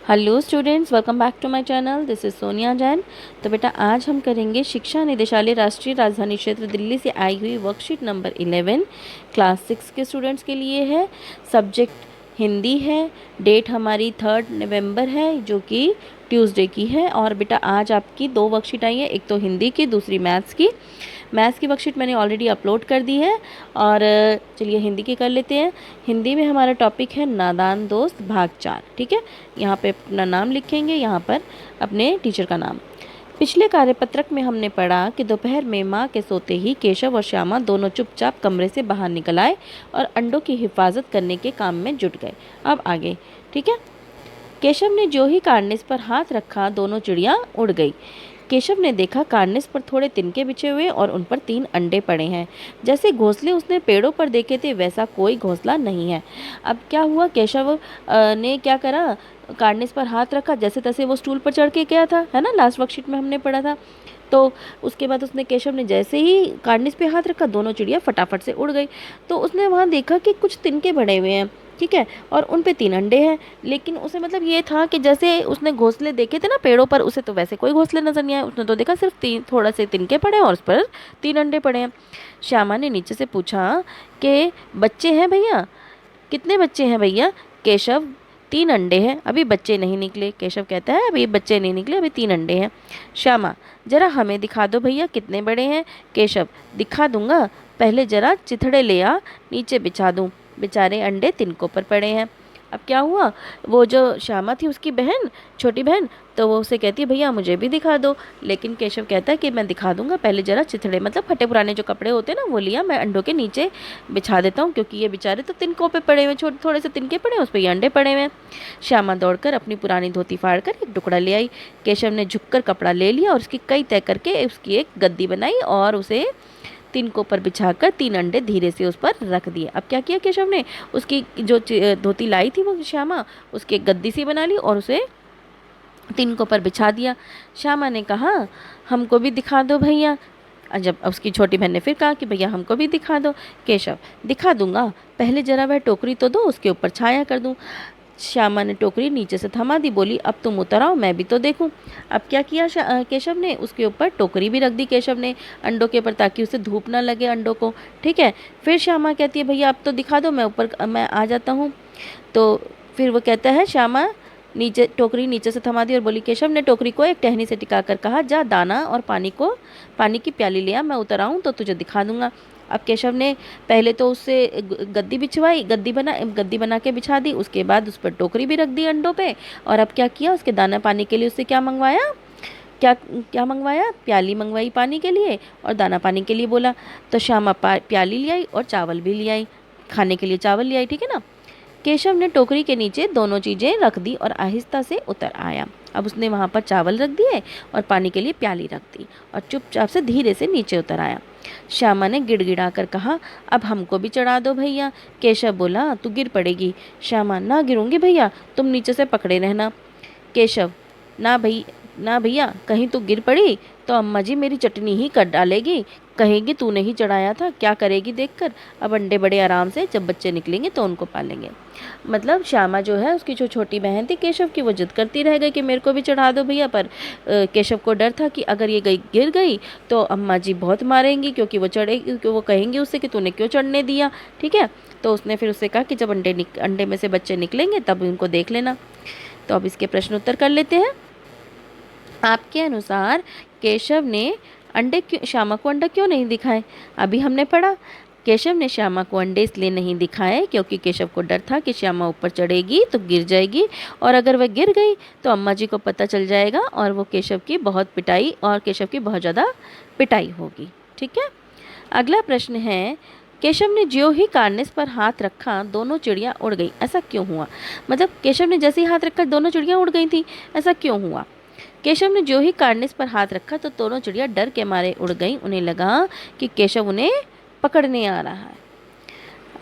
Hello students, welcome back to my channel. This is Sonia Jain. तो बेटा आज हम करेंगे शिक्षा निदेशालय राष्ट्रीय राजधानी क्षेत्र दिल्ली से आई हुई वर्कशीट नंबर 11 क्लास 6 के स्टूडेंट्स के लिए है। सब्जेक्ट हिंदी है। डेट हमारी 3 नवंबर है जो कि ट्यूसडे की है। और बेटा आज आपकी दो वर्कशीट आई है, एक तो हिंदी की, दूसरी मैथ्स की। मैथ्स की वर्कशीट मैंने ऑलरेडी अपलोड कर दी है और चलिए हिंदी की कर लेते हैं। हिंदी में हमारा टॉपिक है नादान दोस्त भाग 4। ठीक है, यहाँ पे अपना नाम लिखेंगे, यहाँ पर अपने टीचर का नाम। पिछले कार्यपत्रक में हमने पढ़ा कि दोपहर में माँ के सोते ही केशव और श्यामा दोनों चुपचाप कमरे से बाहर निकल आए और अंडों की हिफाजत करने के काम में जुट गए। अब आगे, ठीक है। केशव ने जो ही कार्निस पर हाथ रखा, दोनों चिड़िया उड़ गई। केशव ने देखा कार्निस पर थोड़े तिनके बिछे हुए और उन पर 3 अंडे पड़े हैं। जैसे घोंसले उसने पेड़ों पर देखे थे वैसा कोई घोंसला नहीं है। अब क्या हुआ, केशव ने क्या करा, कार्निस पर हाथ रखा, जैसे तैसे वो स्टूल पर चढ़ के गया था, है ना, लास्ट वर्कशीट में हमने पढ़ा था। तो उसके बाद उसने, केशव ने जैसे ही कार्निस पे हाथ रखा, दोनों चिड़िया फटाफट से उड़ गई। तो उसने वहाँ देखा कि कुछ तिनके बड़े हुए हैं, ठीक है, और उन पे 3 अंडे हैं। लेकिन उसे मतलब ये था कि जैसे उसने घोंसले देखे थे ना पेड़ों पर, उसे तो वैसे कोई घोंसले नजर नहीं आए। उसने तो देखा सिर्फ 3 थोड़ा से तिनके पड़े हैं और उस पर 3 अंडे पड़े हैं। श्यामा ने नीचे से पूछा कि बच्चे हैं भैया, कितने बच्चे हैं भैया? केशव, 3 अंडे हैं, अभी बच्चे नहीं निकले। केशव कहता है अभी बच्चे नहीं निकले, अभी 3 अंडे हैं। श्यामा, जरा हमें दिखा दो भैया कितने बड़े हैं। केशव, दिखा दूंगा, पहले जरा चिथड़े ले आ, नीचे बिछा दूं। बेचारे अंडे तिनकों पर पड़े हैं। अब क्या हुआ, वो जो श्यामा थी उसकी बहन, छोटी बहन, तो वो उसे कहती है भैया मुझे भी दिखा दो। लेकिन केशव कहता है कि मैं दिखा दूंगा, पहले जरा चिथड़े, मतलब फटे पुराने जो कपड़े होते हैं ना, वो लिया, मैं अंडों के नीचे बिछा देता हूँ, क्योंकि ये बेचारे तो तिनकों पे पड़े हुए, छोटे थोड़े से तिनके पड़े हैं, उस पर ये अंडे पड़े हुए हैं। श्यामा दौड़कर अपनी पुरानी धोती फाड़कर एक टुकड़ा ले आई। केशव ने झुककर कपड़ा ले लिया और उसकी कई तय करके उसकी एक गद्दी बनाई और उसे तिनकों पर बिछाकर 3 अंडे धीरे से उस पर रख दिए। अब क्या किया केशव ने, उसकी जो धोती लाई थी वो श्यामा, उसकी एक गद्दी सी बना ली और उसे तिनकों पर बिछा दिया। श्यामा ने कहा हमको भी दिखा दो भैया। जब उसकी छोटी बहन ने फिर कहा कि भैया हमको भी दिखा दो। केशव, दिखा दूंगा, पहले जरा वह टोकरी तो दो, उसके ऊपर छाया कर दूं। श्यामा ने टोकरी नीचे से थमा दी, बोली अब तुम उतर आओ, मैं भी तो देखूं। अब क्या किया केशव ने, उसके ऊपर टोकरी भी रख दी केशव ने अंडों के ऊपर, ताकि उसे धूप ना लगे अंडों को। ठीक है, फिर श्यामा कहती है भैया अब तो दिखा दो, मैं ऊपर मैं आ जाता हूँ। तो फिर वो कहता है, श्यामा नीचे टोकरी नीचे से थमा दी और बोली, केशव ने टोकरी को एक टहनी से टिकाकर कहा, जा दाना और पानी की प्याली ले आ, मैं उतर आऊँ तो तुझे दिखा दूंगा। अब केशव ने पहले तो उससे गद्दी बिछवाई, गद्दी बना के बिछा दी, उसके बाद उस पर टोकरी भी रख दी अंडों पे। और अब क्या किया, उसके दाना पानी के लिए उससे क्या मंगवाया, क्या क्या मंगवाया, प्याली मंगवाई पानी के लिए और दाना पानी के लिए बोला। तो श्यामा प्याली ले आई और चावल भी ले आई, खाने के लिए चावल ले आई, ठीक है ना। केशव ने टोकरी के नीचे दोनों चीज़ें रख दी और आहिस्ता से उतर आया। अब उसने वहाँ पर चावल रख दिए और पानी के लिए प्याली रख दी और चुपचाप से धीरे से नीचे उतर आया। श्यामा ने गिड़गिड़ा कर कहा, अब हमको भी चढ़ा दो भैया। केशव बोला, तू गिर पड़ेगी। श्यामा, ना गिरूंगी भैया, तुम नीचे से पकड़े रहना। केशव, ना भैया, कहीं तू गिर पड़ी तो अम्मा जी मेरी चटनी ही कर डालेगी, कहेगी तूने ही चढ़ाया था, क्या करेगी देखकर। अब अंडे बड़े आराम से जब बच्चे निकलेंगे तो उनको पालेंगे। मतलब श्यामा जो है, उसकी जो छोटी बहन थी केशव की, वो जिद करती रह गई कि मेरे को भी चढ़ा दो भैया, पर केशव को डर था कि अगर ये गिर गई तो अम्मा जी बहुत मारेंगी, क्योंकि वो कहेंगी उससे कि तूने क्यों चढ़ने दिया। ठीक है, तो उसने फिर उससे कहा कि जब अंडे में से बच्चे निकलेंगे तब उनको देख लेना। तो अब इसके प्रश्न उत्तर कर लेते हैं। आपके अनुसार केशव ने श्यामा को अंडा क्यों नहीं दिखाए? अभी हमने पढ़ा, केशव ने श्यामा को अंडे इसलिए नहीं दिखाए क्योंकि केशव को डर था कि श्यामा ऊपर चढ़ेगी तो गिर जाएगी, और अगर वह गिर गई तो अम्मा जी को पता चल जाएगा और वो केशव की बहुत ज़्यादा पिटाई होगी। ठीक है, अगला प्रश्न है, केशव ने ज्यों ही कार्निस पर हाथ रखा दोनों चिड़िया उड़ गई, ऐसा क्यों हुआ? मतलब केशव ने जैसे ही हाथ रखा दोनों चिड़िया उड़ गई थी, ऐसा क्यों हुआ? केशव ने जो ही कार्निस पर हाथ रखा तो दोनों चिड़िया डर के मारे उड़ गईं। उन्हें लगा कि केशव उन्हें पकड़ने आ रहा है।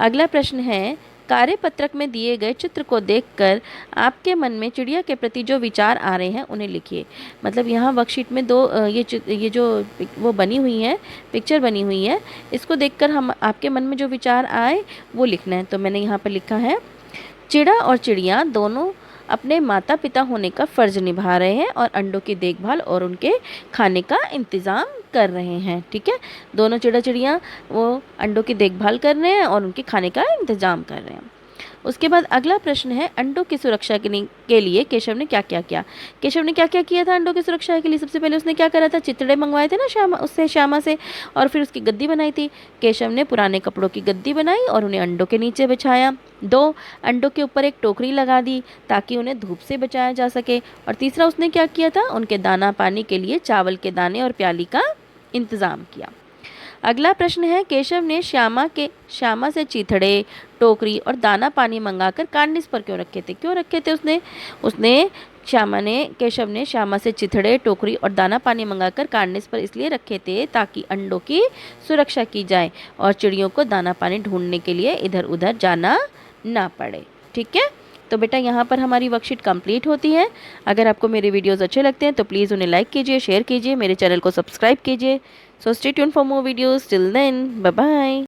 अगला प्रश्न है, कार्यपत्रक में दिए गए चित्र को देखकर आपके मन में चिड़िया के प्रति जो विचार आ रहे हैं उन्हें लिखिए। मतलब यहाँ वर्कशीट में ये जो वो बनी हुई है, पिक्चर बनी हुई है, इसको देखकर हम आपके मन में जो विचार आए वो लिखना है। तो मैंने यहाँ पर लिखा है, चिड़ा और चिड़िया दोनों अपने माता पिता होने का फ़र्ज़ निभा रहे हैं और अंडों की देखभाल और उनके खाने का इंतज़ाम कर रहे हैं। ठीक है, दोनों चिड़िया वो अंडों की देखभाल कर रहे हैं और उनके खाने का इंतज़ाम कर रहे हैं। उसके बाद अगला प्रश्न है, अंडों की सुरक्षा के लिए केशव ने क्या क्या किया। केशव ने क्या क्या किया था अंडों की सुरक्षा के लिए? सबसे पहले उसने क्या करा था, चितड़े मंगवाए थे ना श्यामा से, और फिर उसकी गद्दी बनाई थी। केशव ने पुराने कपड़ों की गद्दी बनाई और उन्हें अंडों के नीचे बिछाया। 2, अंडों के ऊपर एक टोकरी लगा दी ताकि उन्हें धूप से बचाया जा सके। और तीसरा उसने क्या किया था, उनके दाना पानी के लिए चावल के दाने और प्याली का इंतज़ाम किया। अगला प्रश्न है, केशव ने श्यामा से चीथड़े, टोकरी और दाना पानी मंगाकर कार्निस पर क्यों रखे थे? क्यों रखे थे उसने केशव ने श्यामा से चिथड़े, टोकरी और दाना पानी मंगाकर कार्निस पर इसलिए रखे थे ताकि अंडों की सुरक्षा की जाए और चिड़ियों को दाना पानी ढूंढने के लिए इधर उधर जाना ना पड़े। ठीक है, तो बेटा यहाँ पर हमारी वर्कशीट कंप्लीट होती है। अगर आपको मेरे वीडियोस अच्छे लगते हैं तो प्लीज़ उन्हें लाइक कीजिए, शेयर कीजिए, मेरे चैनल को सब्सक्राइब कीजिए। So stay tuned for more videos. Till then, bye bye.